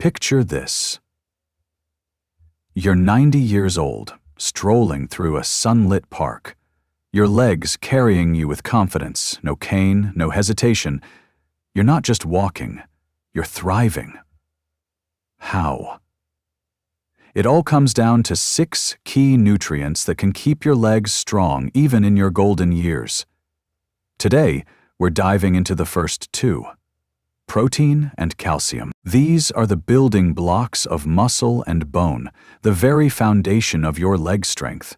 Picture this. You're 90 years old, strolling through a sunlit park. Your legs carrying you with confidence, no cane, no hesitation. You're not just walking, you're thriving. How? It all comes down to 6 key nutrients that can keep your legs strong even in your golden years. Today, we're diving into the first 2. Protein and calcium. These are the building blocks of muscle and bone, the very foundation of your leg strength.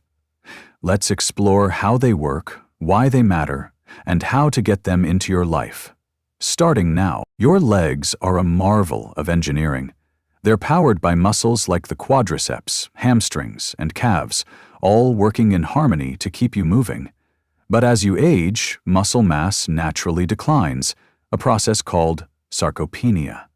Let's explore how they work, why they matter, and how to get them into your life. Starting now, your legs are a marvel of engineering. They're powered by muscles like the quadriceps, hamstrings, and calves, all working in harmony to keep you moving. But as you age, muscle mass naturally declines, a process called sarcopenia.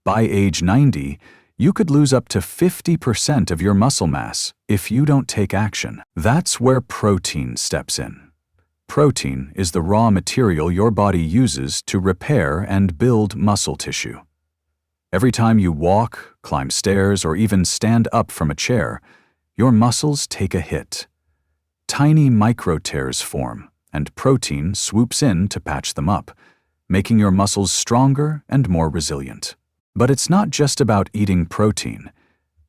By age 90, you could lose up to 50% of your muscle mass if you don't take action. That's where protein steps in. Protein is the raw material your body uses to repair and build muscle tissue. Every time you walk, climb stairs, or even stand up from a chair, your muscles take a hit. Tiny micro tears form, and protein swoops in to patch them up, making your muscles stronger and more resilient. But it's not just about eating protein.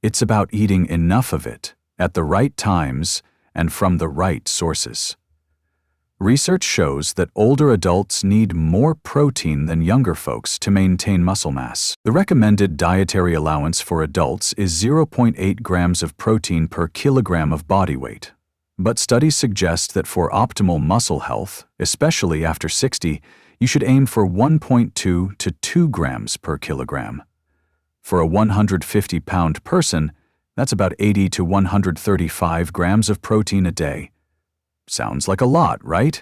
It's about eating enough of it, at the right times, and from the right sources. Research shows that older adults need more protein than younger folks to maintain muscle mass. The recommended dietary allowance for adults is 0.8 grams of protein per kilogram of body weight. But studies suggest that for optimal muscle health, especially after 60, you should aim for 1.2 to 2 grams per kilogram. For a 150-pound person, that's about 80 to 135 grams of protein a day. Sounds like a lot, right?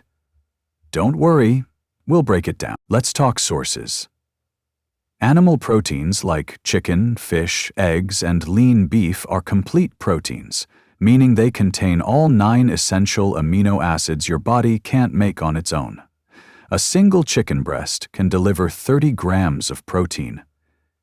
Don't worry, we'll break it down. Let's talk sources. Animal proteins like chicken, fish, eggs, and lean beef are complete proteins, meaning they contain all 9 essential amino acids your body can't make on its own. A single chicken breast can deliver 30 grams of protein.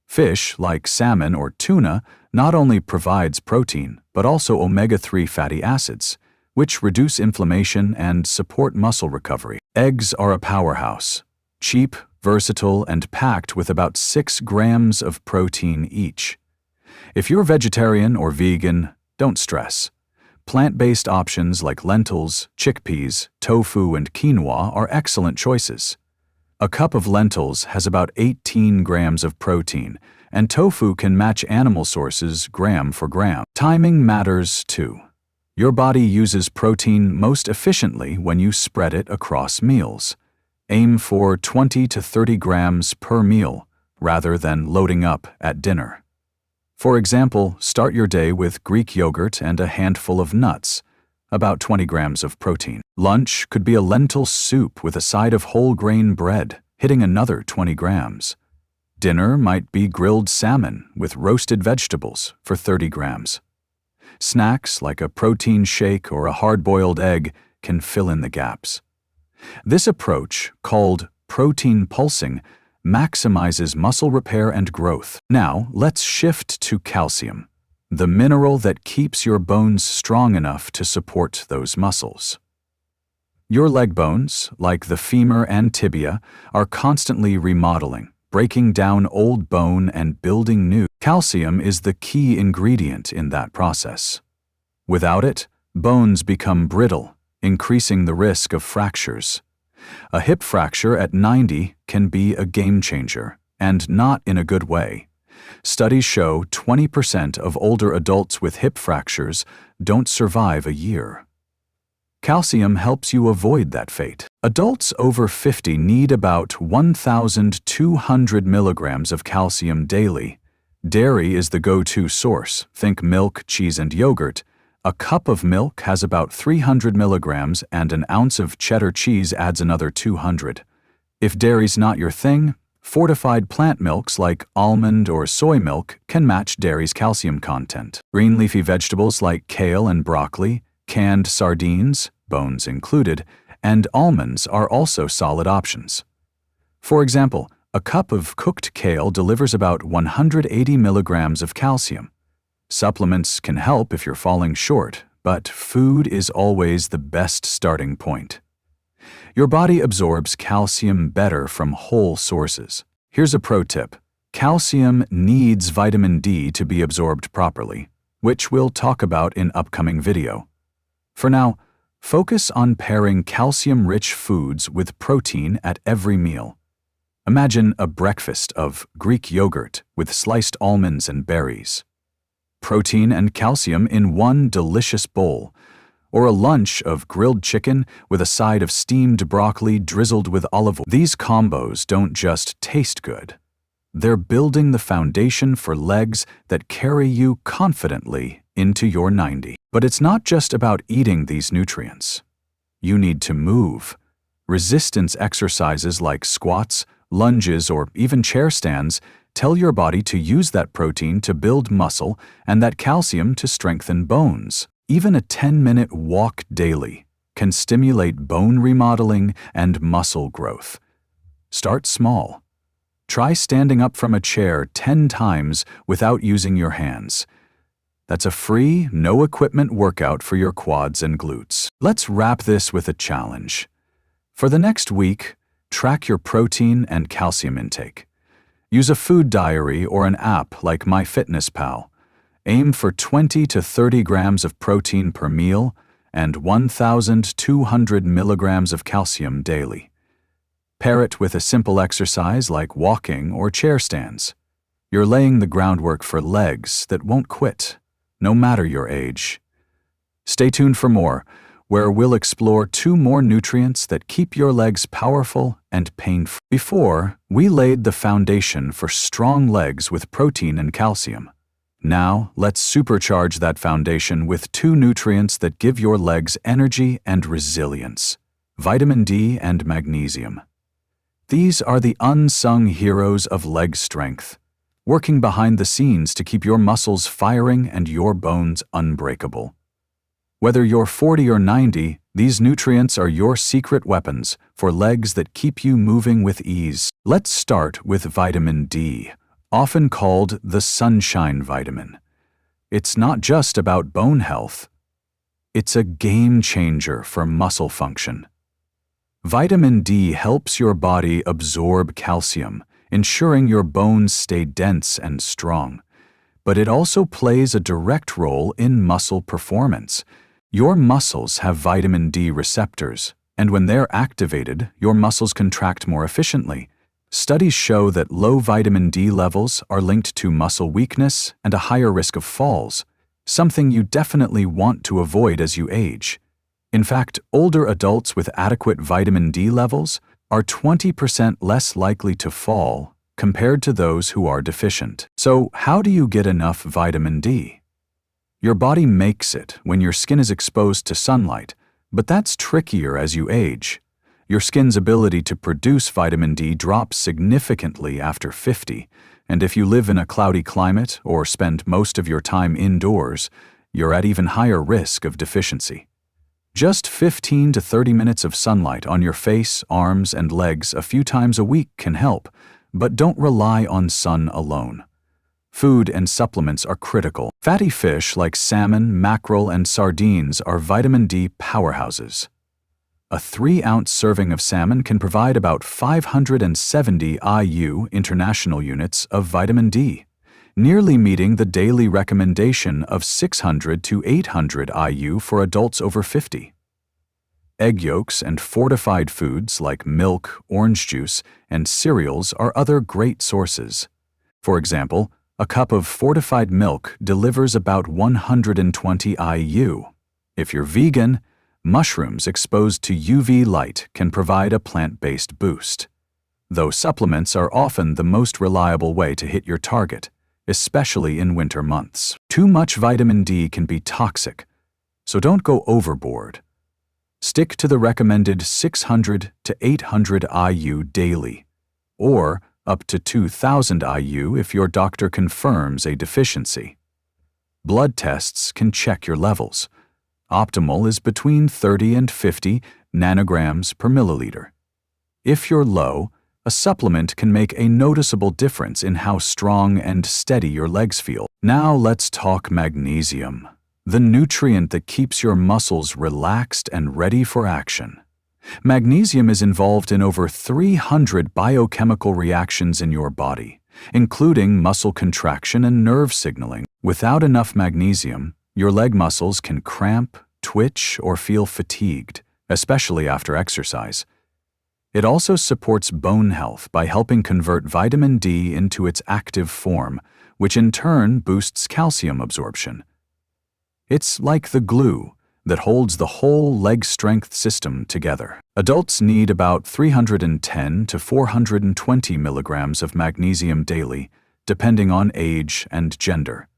Fish, like salmon or tuna, not only provides protein, but also omega-3 fatty acids, which reduce inflammation and support muscle recovery. Eggs are a powerhouse, cheap, versatile, and packed with about 6 grams of protein each. If you're vegetarian or vegan, don't stress. Plant-based options like lentils, chickpeas, tofu, and quinoa are excellent choices. A cup of lentils has about 18 grams of protein, and tofu can match animal sources gram for gram. Timing matters too. Your body uses protein most efficiently when you spread it across meals. Aim for 20 to 30 grams per meal, rather than loading up at dinner. For example, start your day with Greek yogurt and a handful of nuts, about 20 grams of protein. Lunch could be a lentil soup with a side of whole grain bread, hitting another 20 grams. Dinner might be grilled salmon with roasted vegetables for 30 grams. Snacks like a protein shake or a hard-boiled egg can fill in the gaps. This approach, called protein pulsing, maximizes muscle repair and growth. Now, let's shift to calcium, the mineral that keeps your bones strong enough to support those muscles. Your leg bones, like the femur and tibia, are constantly remodeling, breaking down old bone and building new. Calcium is the key ingredient in that process. Without it, bones become brittle, increasing the risk of fractures. A hip fracture at 90 can be a game changer, and not in a good way. Studies show 20% of older adults with hip fractures don't survive a year. Calcium helps you avoid that fate. Adults over 50 need about 1,200 milligrams of calcium daily. Dairy is the go-to source. Think milk, cheese, and yogurt. A cup of milk has about 300 milligrams, and an ounce of cheddar cheese adds another 200. If dairy's not your thing, fortified plant milks like almond or soy milk can match dairy's calcium content. Green leafy vegetables like kale and broccoli, canned sardines, bones included, and almonds are also solid options. For example, A cup of cooked kale delivers about 180 milligrams of calcium. Supplements can help if you're falling short, but food is always the best starting point. Your body absorbs calcium better from whole sources. Here's a pro tip. Calcium needs vitamin D to be absorbed properly, which we'll talk about in upcoming video. For now, focus on pairing calcium-rich foods with protein at every meal. Imagine a breakfast of Greek yogurt with sliced almonds and berries. Protein and calcium in one delicious bowl, or a lunch of grilled chicken with a side of steamed broccoli drizzled with olive oil. These combos don't just taste good. They're building the foundation for legs that carry you confidently into your 90. But it's not just about eating these nutrients. You need to move. Resistance exercises like squats, lunges, or even chair stands tell your body to use that protein to build muscle and that calcium to strengthen bones. Even a 10-minute walk daily can stimulate bone remodeling and muscle growth. Start small. Try standing up from a chair 10 times without using your hands. That's a free, no-equipment workout for your quads and glutes. Let's wrap this with a challenge. For the next week, track your protein and calcium intake. Use a food diary or an app like MyFitnessPal. Aim for 20 to 30 grams of protein per meal and 1,200 milligrams of calcium daily. Pair it with a simple exercise like walking or chair stands. You're laying the groundwork for legs that won't quit, no matter your age. Stay tuned for more, where we'll explore 2 more nutrients that keep your legs powerful and pain-free. Before, we laid the foundation for strong legs with protein and calcium. Now, let's supercharge that foundation with 2 nutrients that give your legs energy and resilience: vitamin D and magnesium. These are the unsung heroes of leg strength, working behind the scenes to keep your muscles firing and your bones unbreakable. Whether you're 40 or 90, these nutrients are your secret weapons for legs that keep you moving with ease. Let's start with vitamin D, often called the sunshine vitamin. It's not just about bone health. It's a game changer for muscle function. Vitamin D helps your body absorb calcium, ensuring your bones stay dense and strong. But it also plays a direct role in muscle performance. Your muscles have vitamin D receptors, and when they're activated, your muscles contract more efficiently. Studies show that low vitamin D levels are linked to muscle weakness and a higher risk of falls, something you definitely want to avoid as you age. In fact, older adults with adequate vitamin D levels are 20% less likely to fall compared to those who are deficient. So, how do you get enough vitamin D? Your body makes it when your skin is exposed to sunlight, but that's trickier as you age. Your skin's ability to produce vitamin D drops significantly after 50, and if you live in a cloudy climate or spend most of your time indoors, you're at even higher risk of deficiency. Just 15 to 30 minutes of sunlight on your face, arms, and legs a few times a week can help, but don't rely on sun alone. Food and supplements are critical. Fatty fish like salmon, mackerel, and sardines are vitamin D powerhouses. A 3-ounce serving of salmon can provide about 570 IU international units of vitamin D, nearly meeting the daily recommendation of 600 to 800 IU for adults over 50. Egg yolks and fortified foods like milk, orange juice, and cereals are other great sources. For example, a cup of fortified milk delivers about 120 IU. If you're vegan, mushrooms exposed to UV light can provide a plant-based boost. Though supplements are often the most reliable way to hit your target, especially in winter months. Too much vitamin D can be toxic, so don't go overboard. Stick to the recommended 600 to 800 IU daily, or up to 2,000 IU if your doctor confirms a deficiency. Blood tests can check your levels. Optimal is between 30 and 50 nanograms per milliliter. If you're low, A supplement can make a noticeable difference in how strong and steady your legs feel. Now let's talk magnesium, the nutrient that keeps your muscles relaxed and ready for action. Magnesium is involved in over 300 biochemical reactions in your body, including muscle contraction and nerve signaling. Without enough magnesium, your leg muscles can cramp, twitch, or feel fatigued, especially after exercise. It also supports bone health by helping convert vitamin D into its active form, which in turn boosts calcium absorption. It's like the glue that holds the whole leg strength system together. Adults need about 310 to 420 milligrams of magnesium daily, depending on age and gender.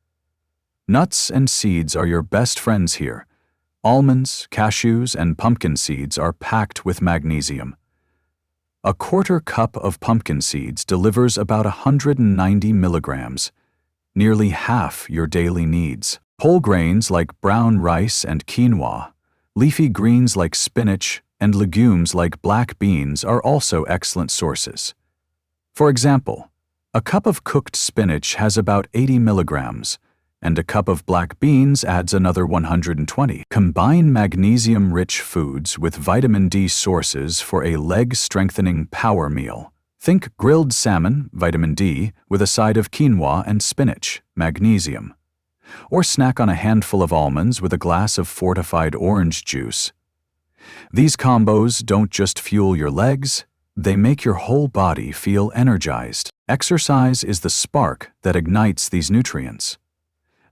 Nuts and seeds are your best friends here. Almonds, cashews, and pumpkin seeds are packed with magnesium. A quarter cup of pumpkin seeds delivers about 190 milligrams, nearly half your daily needs. Whole grains like brown rice and quinoa, leafy greens like spinach, and legumes like black beans are also excellent sources. For example, a cup of cooked spinach has about 80 milligrams, and a cup of black beans adds another 120. Combine magnesium-rich foods with vitamin D sources for a leg-strengthening power meal. Think grilled salmon, vitamin D, with a side of quinoa and spinach, magnesium. Or snack on a handful of almonds with a glass of fortified orange juice. These combos don't just fuel your legs, they make your whole body feel energized. Exercise is the spark that ignites these nutrients.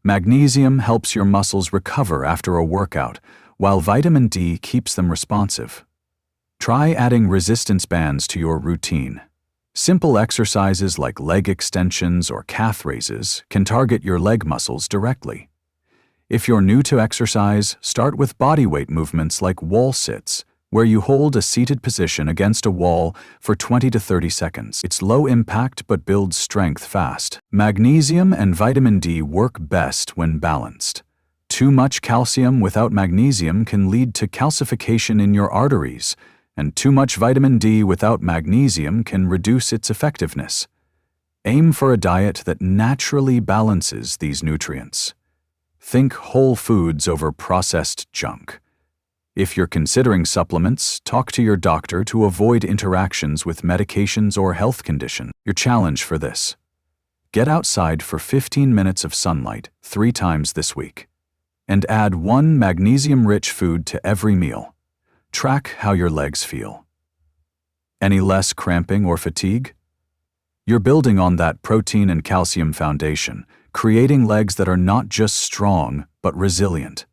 Magnesium helps your muscles recover after a workout, while vitamin D keeps them responsive. Try adding resistance bands to your routine. Simple exercises like leg extensions or calf raises can target your leg muscles directly. If you're new to exercise, start with bodyweight movements like wall sits, where you hold a seated position against a wall for 20 to 30 seconds. It's low impact but builds strength fast. Magnesium and vitamin D work best when balanced. Too much calcium without magnesium can lead to calcification in your arteries, and too much vitamin D without magnesium can reduce its effectiveness. Aim for a diet that naturally balances these nutrients. Think whole foods over processed junk. If you're considering supplements, talk to your doctor to avoid interactions with medications or health conditions. Your challenge for this: get outside for 15 minutes of sunlight 3 times this week, and add 1 magnesium-rich food to every meal. Track how your legs feel. Any less cramping or fatigue? You're building on that protein and calcium foundation, creating legs that are not just strong, but resilient.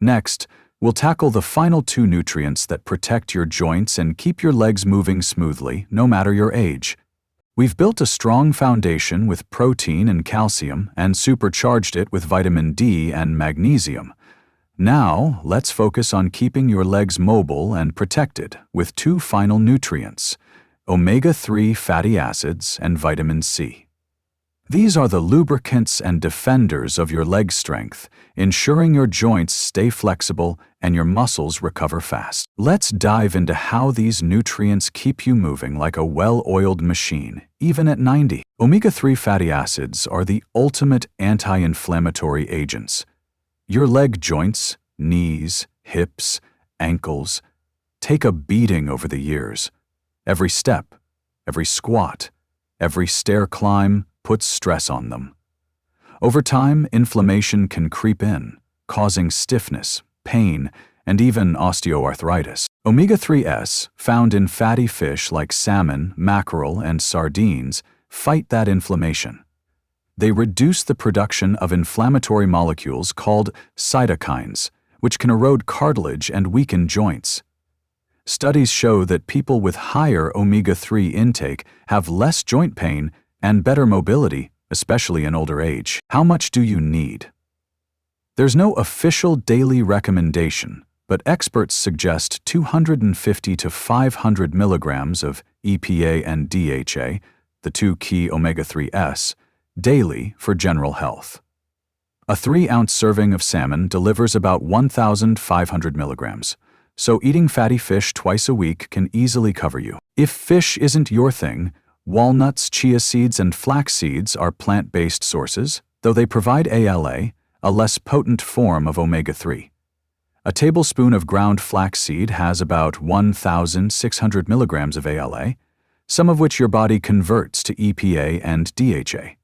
Next, we'll tackle the final 2 nutrients that protect your joints and keep your legs moving smoothly, no matter your age. We've built a strong foundation with protein and calcium and supercharged it with vitamin D and magnesium. Now, let's focus on keeping your legs mobile and protected with 2 final nutrients: omega-3 fatty acids and vitamin C. These are the lubricants and defenders of your leg strength, ensuring your joints stay flexible and your muscles recover fast. Let's dive into how these nutrients keep you moving like a well-oiled machine, even at 90. Omega-3 fatty acids are the ultimate anti-inflammatory agents. Your leg joints, knees, hips, ankles, take a beating over the years. Every step, every squat, every stair climb puts stress on them. Over time, inflammation can creep in, causing stiffness, pain, and even osteoarthritis. Omega-3s, found in fatty fish like salmon, mackerel, and sardines, fight that inflammation. They reduce the production of inflammatory molecules called cytokines, which can erode cartilage and weaken joints. Studies show that people with higher omega-3 intake have less joint pain and better mobility, especially in older age. How much do you need? There's no official daily recommendation, but experts suggest 250 to 500 milligrams of EPA and DHA, the 2 key omega-3s, daily for general health. A 3-ounce serving of salmon delivers about 1,500 milligrams, so eating fatty fish twice a week can easily cover you. If fish isn't your thing, walnuts, chia seeds, and flax seeds are plant-based sources, though they provide ALA, a less potent form of omega-3. A tablespoon of ground flaxseed has about 1,600 milligrams of ALA, some of which your body converts to EPA and DHA.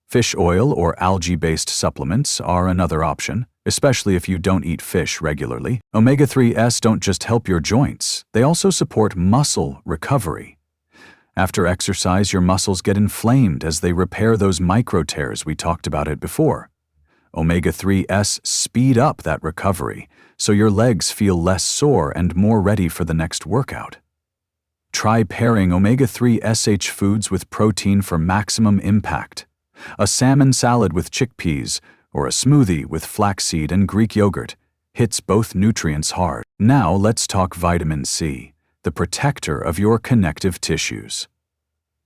Fish oil or algae-based supplements are another option, especially if you don't eat fish regularly. Omega-3s don't just help your joints, they also support muscle recovery. After exercise, your muscles get inflamed as they repair those micro tears we talked about it before. Omega-3s speed up that recovery, so your legs feel less sore and more ready for the next workout. Try pairing omega-3 foods with protein for maximum impact. A salmon salad with chickpeas or a smoothie with flaxseed and Greek yogurt hits both nutrients hard. Now let's talk vitamin C, the protector of your connective tissues.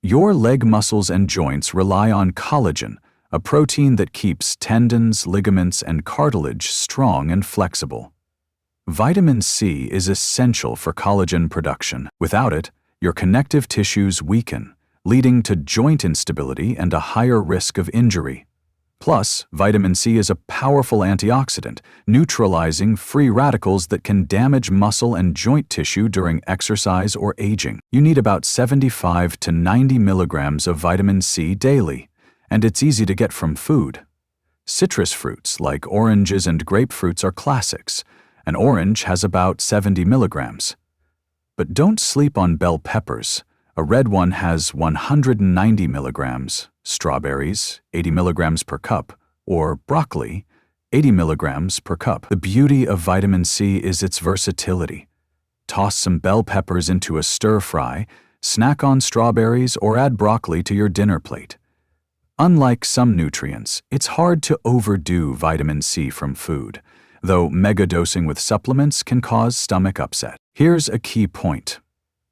Your leg muscles and joints rely on collagen, a protein that keeps tendons, ligaments, and cartilage strong and flexible. Vitamin C is essential for collagen production. Without it, your connective tissues weaken, leading to joint instability and a higher risk of injury. Plus, vitamin C is a powerful antioxidant, neutralizing free radicals that can damage muscle and joint tissue during exercise or aging. You need about 75 to 90 milligrams of vitamin C daily, and it's easy to get from food. Citrus fruits like oranges and grapefruits are classics. An orange has about 70 milligrams. But don't sleep on bell peppers. A red one has 190 milligrams, strawberries, 80 milligrams per cup, or broccoli, 80 milligrams per cup. The beauty of vitamin C is its versatility. Toss some bell peppers into a stir-fry, snack on strawberries, or add broccoli to your dinner plate. Unlike some nutrients, it's hard to overdo vitamin C from food, though megadosing with supplements can cause stomach upset. Here's a key point.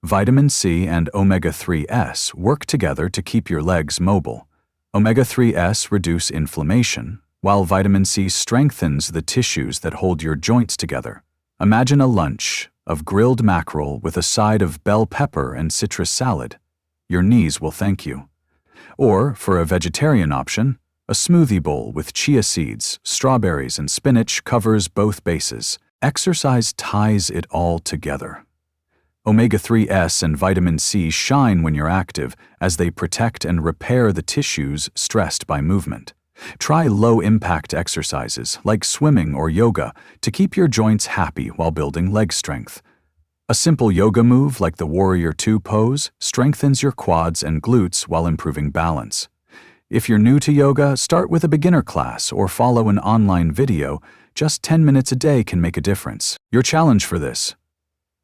Vitamin C and omega-3s work together to keep your legs mobile. Omega-3s reduce inflammation, while vitamin C strengthens the tissues that hold your joints together. Imagine a lunch of grilled mackerel with a side of bell pepper and citrus salad. Your knees will thank you. Or, for a vegetarian option, a smoothie bowl with chia seeds, strawberries, and spinach covers both bases. Exercise ties it all together. Omega-3s and vitamin C shine when you're active as they protect and repair the tissues stressed by movement. Try low-impact exercises like swimming or yoga to keep your joints happy while building leg strength. A simple yoga move like the Warrior II pose strengthens your quads and glutes while improving balance. If you're new to yoga, start with a beginner class or follow an online video. Just 10 minutes a day can make a difference. Your challenge for this: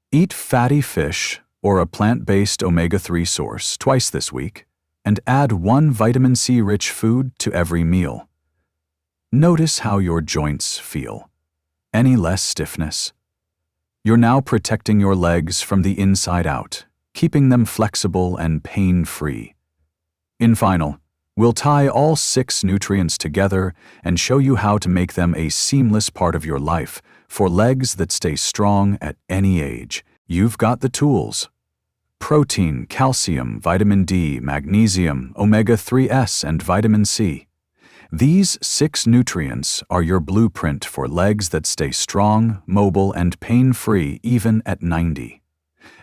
eat fatty fish or a plant-based omega-3 source twice this week, and add one vitamin C-rich food to every meal. Notice how your joints feel. Any less stiffness? You're now protecting your legs from the inside out, keeping them flexible and pain-free. In final, we'll tie all 6 nutrients together and show you how to make them a seamless part of your life for legs that stay strong at any age. You've got the tools. Protein, calcium, vitamin D, magnesium, omega-3s, and vitamin C. These 6 nutrients are your blueprint for legs that stay strong, mobile, and pain-free even at 90.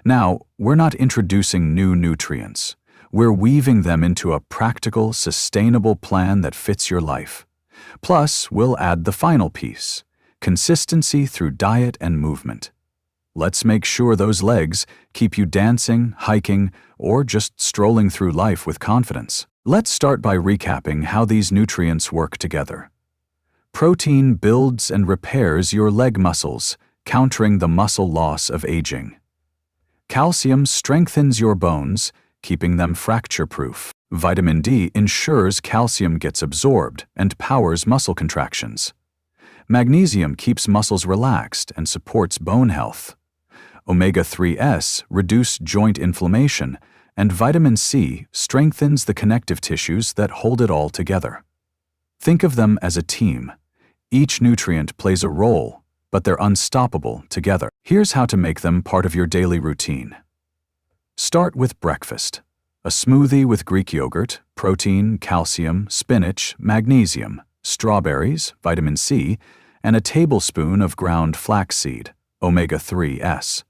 Now, we're not introducing new nutrients. We're weaving them into a practical, sustainable plan that fits your life. Plus, we'll add the final piece: consistency through diet and movement. Let's make sure those legs keep you dancing, hiking, or just strolling through life with confidence. Let's start by recapping how these nutrients work together. Protein builds and repairs your leg muscles, countering the muscle loss of aging. Calcium strengthens your bones, keeping them fracture-proof. Vitamin D ensures calcium gets absorbed and powers muscle contractions. Magnesium keeps muscles relaxed and supports bone health. Omega-3s reduce joint inflammation, and vitamin C strengthens the connective tissues that hold it all together. Think of them as a team. Each nutrient plays a role, but they're unstoppable together. Here's how to make them part of your daily routine. Start with breakfast. A smoothie with Greek yogurt, protein, calcium, spinach, magnesium, strawberries, vitamin C, and a tablespoon of ground flaxseed, omega-3s.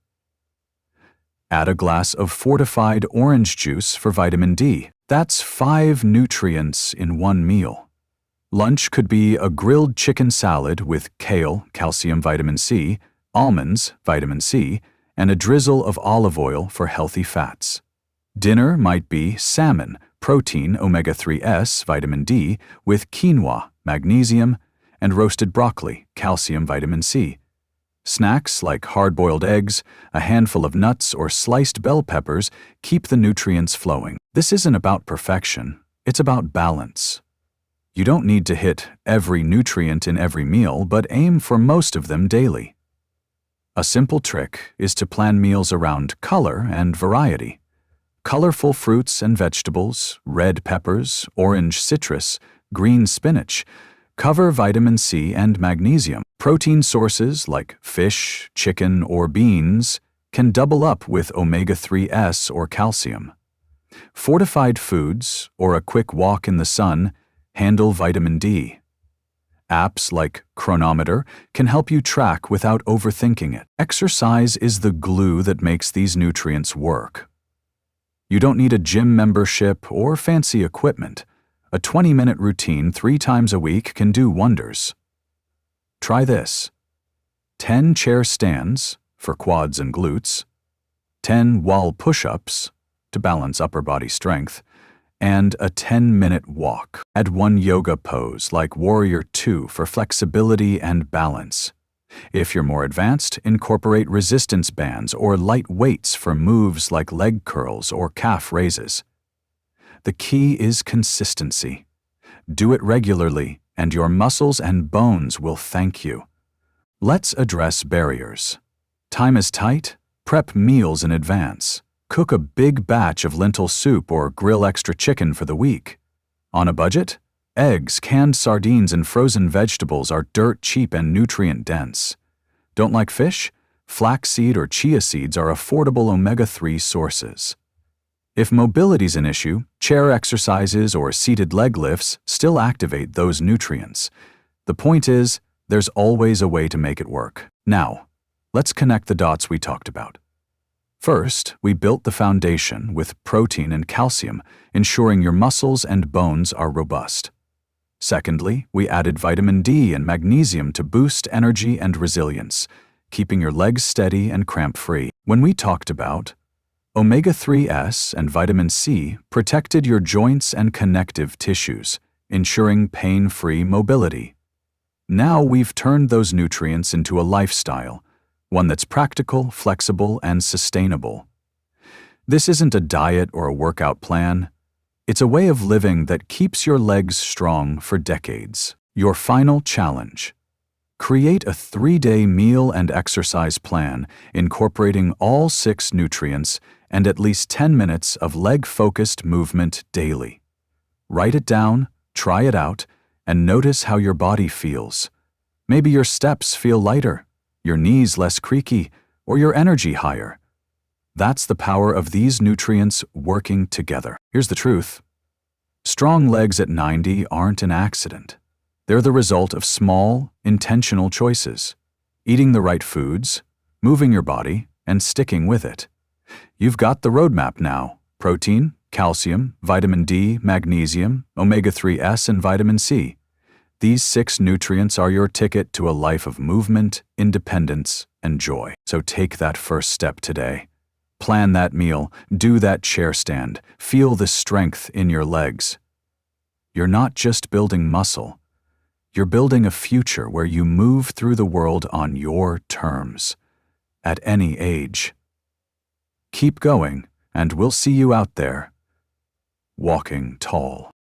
Add a glass of fortified orange juice for vitamin D. That's 5 nutrients in one meal. Lunch could be a grilled chicken salad with kale, calcium, vitamin C, almonds, vitamin C, and a drizzle of olive oil for healthy fats. Dinner might be salmon, protein, omega-3s, vitamin D, with quinoa, magnesium, and roasted broccoli, calcium, vitamin C. Snacks like hard-boiled eggs, a handful of nuts, or sliced bell peppers keep the nutrients flowing. This isn't about perfection, it's about balance. You don't need to hit every nutrient in every meal, but aim for most of them daily. A simple trick is to plan meals around color and variety. Colorful fruits and vegetables, red peppers, orange citrus, green spinach, cover vitamin C and magnesium. Protein sources like fish, chicken, or beans can double up with omega-3s or calcium. Fortified foods or a quick walk in the sun handle vitamin D. Apps like Chronometer can help you track without overthinking it. Exercise is the glue that makes these nutrients work. You don't need a gym membership or fancy equipment. A 20-minute routine 3 times a week can do wonders. Try this: 10 chair stands for quads and glutes, 10 wall push-ups to balance upper body strength, and a 10-minute walk. Add 1 yoga pose like Warrior 2 for flexibility and balance. If you're more advanced, incorporate resistance bands or light weights for moves like leg curls or calf raises. The key is consistency. Do it regularly, and your muscles and bones will thank you. Let's address barriers. Time is tight? Prep meals in advance. Cook a big batch of lentil soup or grill extra chicken for the week. On a budget? Eggs, canned sardines, and frozen vegetables are dirt cheap and nutrient-dense. Don't like fish? Flaxseed or chia seeds are affordable omega-3 sources. If mobility's an issue, chair exercises or seated leg lifts still activate those nutrients. The point is, there's always a way to make it work. Now, let's connect the dots we talked about. First, we built the foundation with protein and calcium, ensuring your muscles and bones are robust. Secondly, we added vitamin D and magnesium to boost energy and resilience, keeping your legs steady and cramp-free. When we talked about omega-3s and vitamin C protected your joints and connective tissues, ensuring pain-free mobility. Now we've turned those nutrients into a lifestyle, one that's practical, flexible, and sustainable. This isn't a diet or a workout plan. It's a way of living that keeps your legs strong for decades. Your final challenge: create a 3-day meal and exercise plan incorporating all 6 nutrients and at least 10 minutes of leg-focused movement daily. Write it down, try it out, and notice how your body feels. Maybe your steps feel lighter, your knees less creaky, or your energy higher. That's the power of these nutrients working together. Here's the truth. Strong legs at 90 aren't an accident. They're the result of small, intentional choices. Eating the right foods, moving your body, and sticking with it. You've got the roadmap now: protein, calcium, vitamin D, magnesium, omega-3s, and vitamin C. These 6 nutrients are your ticket to a life of movement, independence, and joy. So take that first step today. Plan that meal, do that chair stand, feel the strength in your legs. You're not just building muscle. You're building a future where you move through the world on your terms, at any age. Keep going, and we'll see you out there, walking tall.